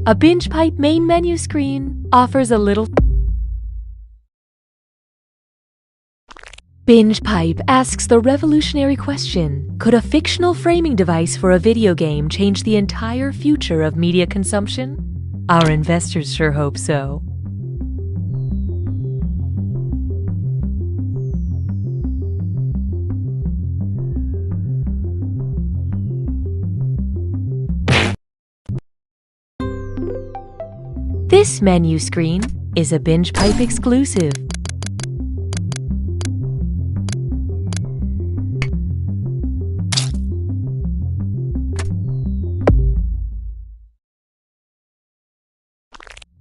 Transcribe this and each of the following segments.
A Binge Pipe main menu screen offers a little. Binge Pipe asks the revolutionary question: could a fictional framing device for a video game change the entire future of media consumption? Our investors sure hope so. This menu screen is a Binge Pipe exclusive.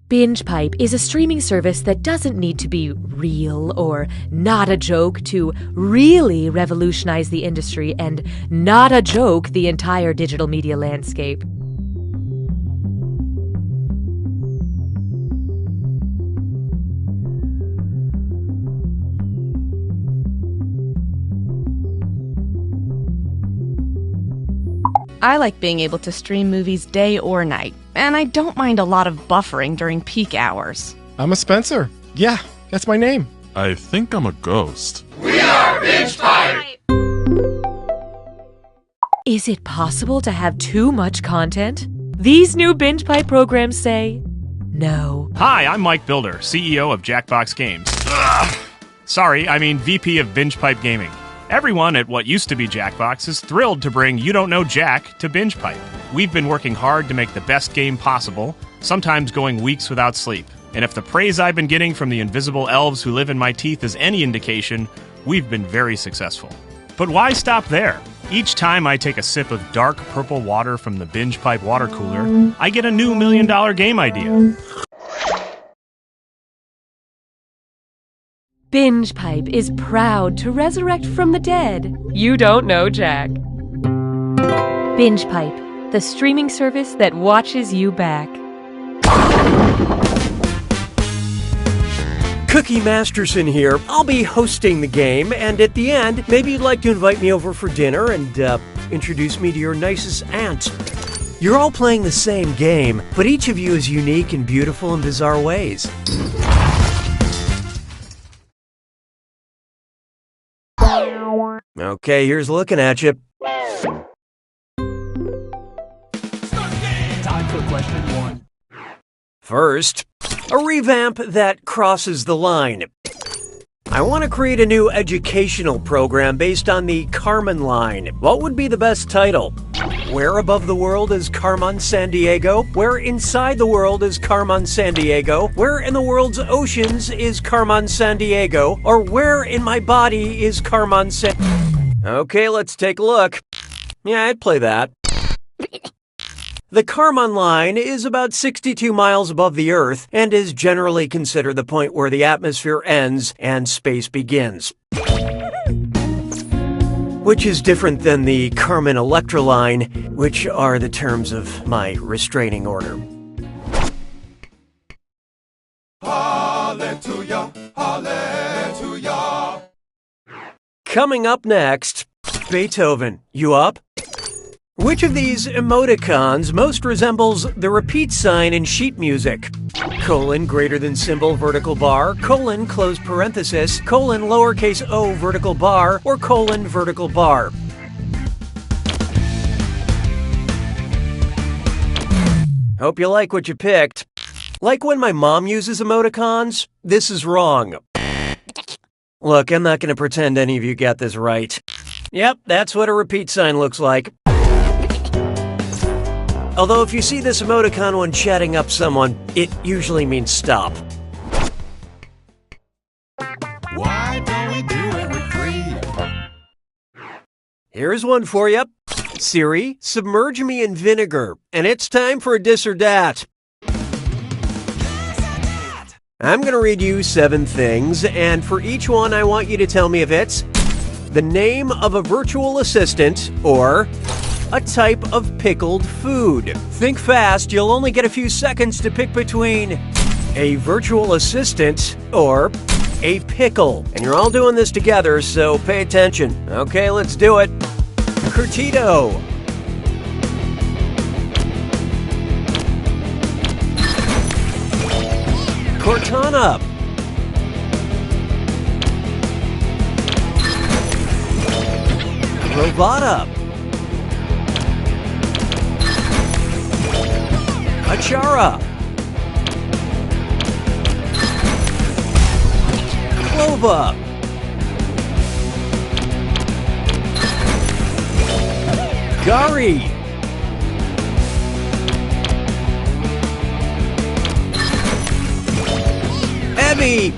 Binge Pipe is a streaming service that doesn't need to be real or not a joke to really revolutionize the industry and not a joke the entire digital media landscape. I like being able to stream movies day or night, and I don't mind a lot of buffering during peak hours. I'm a Spencer. Yeah, that's my name. I think I'm a ghost. We are Binge Pipe! Is it possible to have too much content? These new Binge Pipe programs say no. Hi, I'm Mike Builder, CEO of Jackbox Games. VP of Binge Pipe Gaming. Everyone at what used to be Jackbox is thrilled to bring You Don't Know Jack to Binge Pipe. We've been working hard to make the best game possible, sometimes going weeks without sleep. And if the praise I've been getting from the invisible elves who live in my teeth is any indication, we've been very successful. But why stop there? Each time I take a sip of dark purple water from the Binge Pipe water cooler, I get a new $1 million game idea. Binge Pipe is proud to resurrect from the dead You Don't Know Jack. Binge Pipe, the streaming service that watches you back. Cookie Masterson here. I'll be hosting the game, and at the end, maybe you'd like to invite me over for dinner and introduce me to your nicest aunt. You're all playing the same game, but each of you is unique and beautiful in bizarre ways. Okay, here's looking at you. Time for question 1. First, a revamp that crosses the line. I want to create a new educational program based on the Carmen line. What would be the best title? Where above the world is Carmen Sandiego? Where inside the world is Carmen Sandiego? Where in the world's oceans is Carmen Sandiego? Or where in my body is Carmen San... Okay, let's take a look. Yeah, I'd play that. The Carmen line is about 62 miles above the Earth and is generally considered the point where the atmosphere ends and space begins. Which is different than the Carmen Electra line, which are the terms of my restraining order. Hallelujah, hallelujah. Coming up next, Beethoven. You up? Which of these emoticons most resembles the repeat sign in sheet music? Colon greater than symbol vertical bar, colon close parenthesis, colon lowercase o vertical bar, or colon vertical bar. Hope you like what you picked. Like when my mom uses emoticons, this is wrong. Look, I'm not going to pretend any of you got this right. Yep, that's what a repeat sign looks like. Although if you see this emoticon when chatting up someone, it usually means stop. Why don't we do it with free? Here's one for you. Siri, submerge me in vinegar, and it's time for a dis or dat. I'm going to read you 7 things, and for each one I want you to tell me if it's the name of a virtual assistant or a type of pickled food. Think fast, you'll only get a few seconds to pick between a virtual assistant or a pickle. And you're all doing this together, so pay attention. Okay, let's do it. Curtido. Baton up. Robot up. Achara. Clove up. Gari. Abby.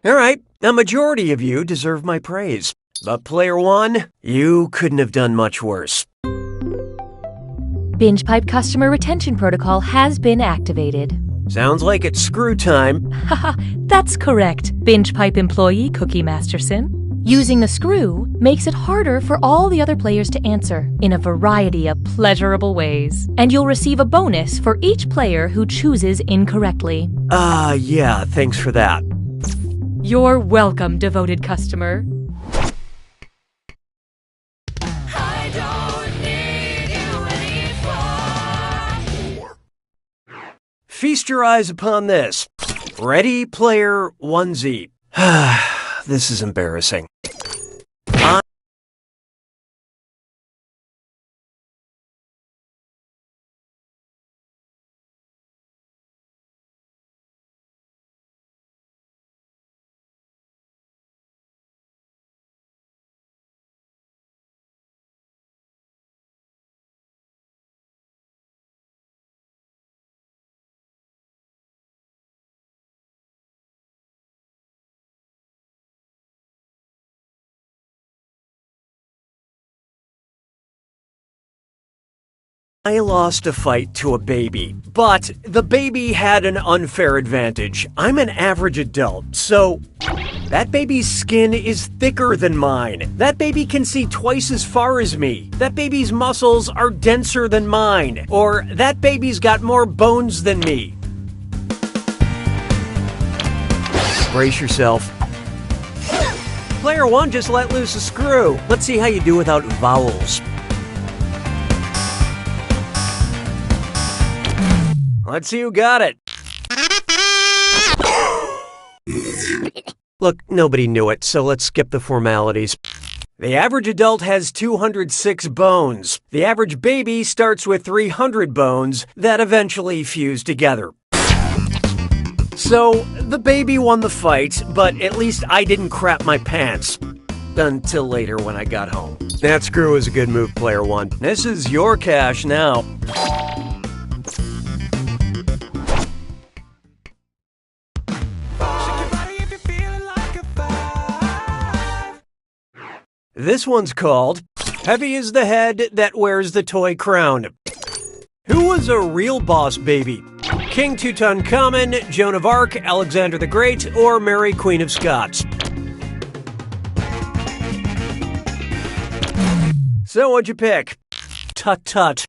All right, a majority of you deserve my praise. But player one, you couldn't have done much worse. BingePipe customer retention protocol has been activated. Sounds like it's screw time. Haha, that's correct, BingePipe employee Cookie Masterson. Using the screw makes it harder for all the other players to answer in a variety of pleasurable ways. And you'll receive a bonus for each player who chooses incorrectly. Yeah, thanks for that. You're welcome, devoted customer. Feast your eyes upon this. Ready Player Onesie. This is embarrassing. I lost a fight to a baby, but the baby had an unfair advantage. I'm an average adult, so that baby's skin is thicker than mine. That baby can see twice as far as me. That baby's muscles are denser than mine. Or that baby's got more bones than me. Brace yourself. Player one just let loose a screw. Let's see how you do without vowels. Let's see who got it. Look, nobody knew it, so let's skip the formalities. The average adult has 206 bones. The average baby starts with 300 bones that eventually fuse together. So, the baby won the fight, but at least I didn't crap my pants. Until later when I got home. That screw was a good move, player one. This is your cash now. This one's called Heavy is the Head That Wears the Toy Crown. Who was a real boss baby? King Tutankhamun, Joan of Arc, Alexander the Great, or Mary Queen of Scots? So what'd you pick? Tut tut.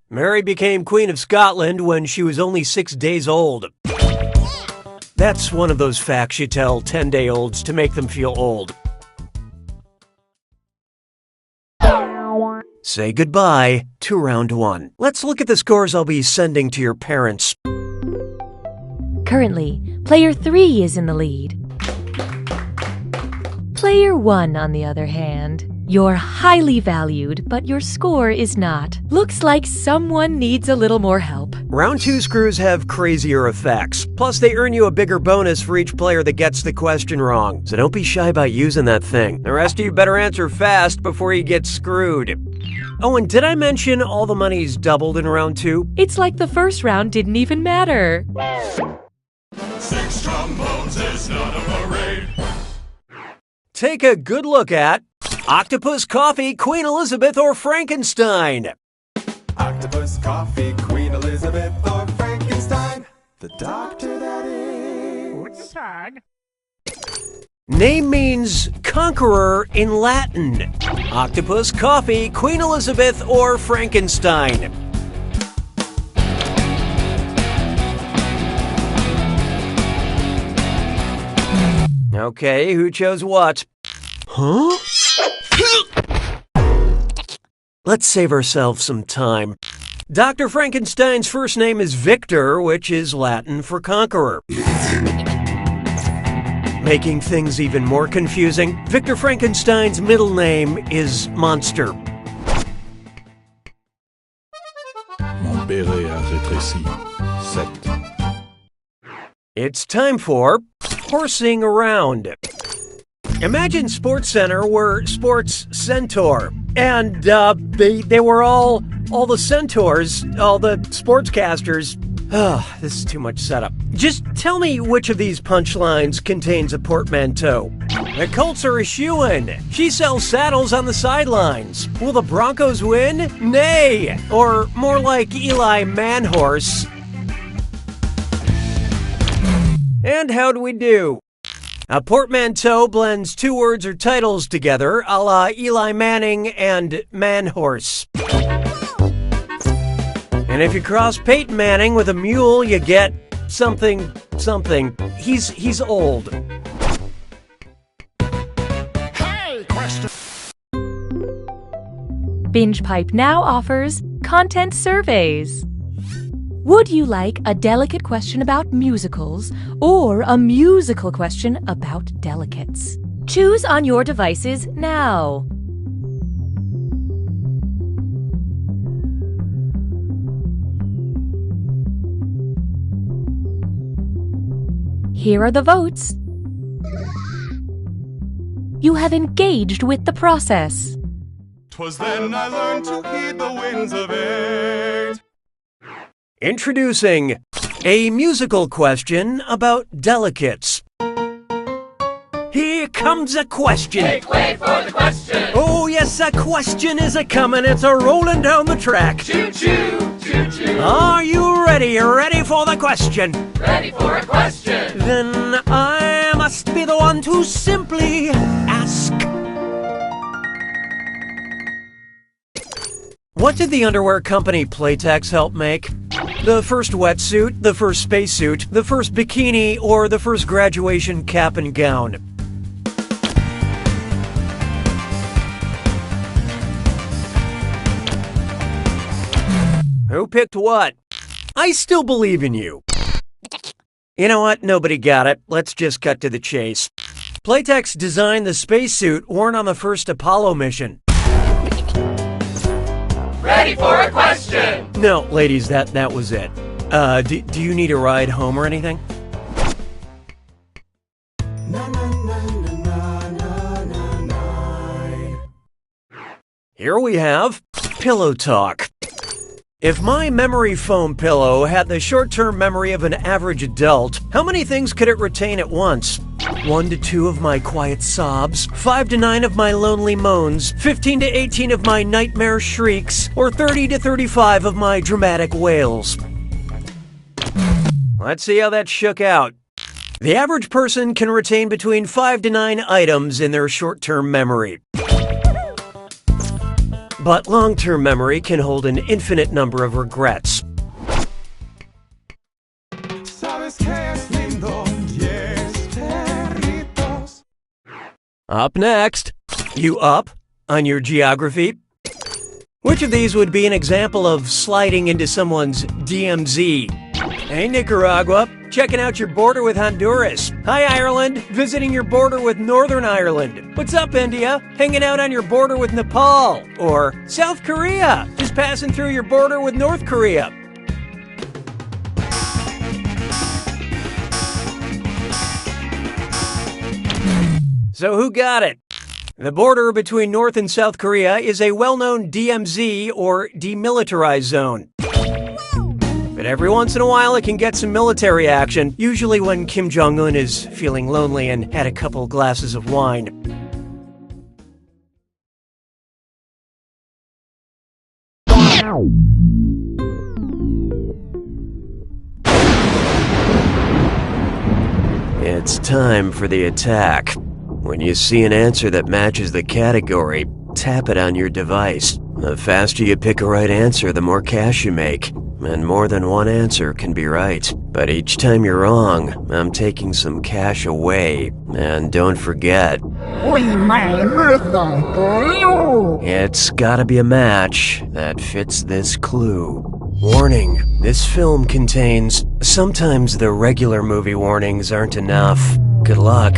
Mary became Queen of Scotland when she was only 6 days old. That's one of those facts you tell 10-day-olds to make them feel old. Say goodbye to round one. Let's look at the scores I'll be sending to your parents. Currently, player 3 is in the lead. Player 1, on the other hand, you're highly valued, but your score is not. Looks like someone needs a little more help. Round 2 screws have crazier effects. Plus, they earn you a bigger bonus for each player that gets the question wrong. So don't be shy about using that thing. The rest of you better answer fast before you get screwed. Oh, and did I mention all the money's doubled in round 2? It's like the first round didn't even matter. 6 trombones is not a parade. Take a good look at Octopus Coffee, Queen Elizabeth, or Frankenstein. Octopus, coffee, Queen Elizabeth, or Frankenstein. The doctor that is. Name means conqueror in Latin. Octopus, coffee, Queen Elizabeth, or Frankenstein. Okay, who chose what? Huh? let's save ourselves some time. Dr. Frankenstein's first name is Victor, which is Latin for conqueror. Making things even more confusing, Victor Frankenstein's middle name is Monster. Mon béret a rétréci. 7. It's time for Horsing Around. Imagine SportsCenter were Sports Centaur, and they were all the centaurs, all the sportscasters. This is too much setup. Just tell me which of these punchlines contains a portmanteau. The Colts are a shoo-in. She sells saddles on the sidelines. Will the Broncos win? Nay. Or more like Eli Manhorse. And how do we do? A portmanteau blends two words or titles together, a la Eli Manning and Manhorse. And if you cross Peyton Manning with a mule, you get something. He's old. Hey, question. BingePipe now offers content surveys. Would you like a delicate question about musicals or a musical question about delicates? Choose on your devices now. Here are the votes. You have engaged with the process. 'Twas then I learned to heed the winds of eight. Introducing a musical question about delicates. Here comes a question. Make way for the question. Oh yes, a question is a-comin', it's a-rollin' down the track. Choo-choo, choo-choo. Are you ready? Ready for the question? Ready for a question. Then I must be the one to simply ask. What did the underwear company Playtex help make? The first wetsuit, the first spacesuit, the first bikini, or the first graduation cap and gown? Who picked what? I still believe in you. You know what? Nobody got it. Let's just cut to the chase. Playtex designed the spacesuit worn on the first Apollo mission. Ready for a question. No, ladies, that was it. Do you need a ride home or anything? Here we have Pillow Talk. If my memory foam pillow had the short-term memory of an average adult, how many things could it retain at once? 1 to 2 of my quiet sobs, 5 to 9 of my lonely moans, 15 to 18 of my nightmare shrieks, or 30 to 35 of my dramatic wails. Let's see how that shook out. The average person can retain between 5 to 9 items in their short-term memory. But long-term memory can hold an infinite number of regrets. Up next, you up on your geography? Which of these would be an example of sliding into someone's DMZ? Hey, Nicaragua, checking out your border with Honduras. Hi, Ireland, visiting your border with Northern Ireland. What's up, India? Hanging out on your border with Nepal. Or South Korea, just passing through your border with North Korea. So who got it? The border between North and South Korea is a well-known DMZ, or demilitarized zone. But every once in a while it can get some military action, usually when Kim Jong-un is feeling lonely and had a couple glasses of wine. It's time for the attack. When you see an answer that matches the category, tap it on your device. The faster you pick a right answer, the more cash you make. and more than one answer can be right. But each time you're wrong, I'm taking some cash away. And don't forget, it's gotta be a match that fits this clue. Warning, this film contains... Sometimes the regular movie warnings aren't enough. Good luck.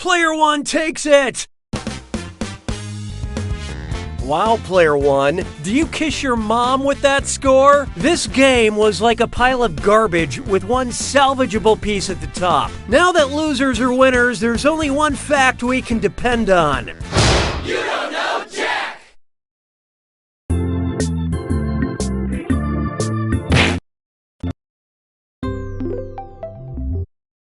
Player one takes it! Wow, Player One, do you kiss your mom with that score? This game was like a pile of garbage with one salvageable piece at the top. Now that losers are winners, there's only one fact we can depend on.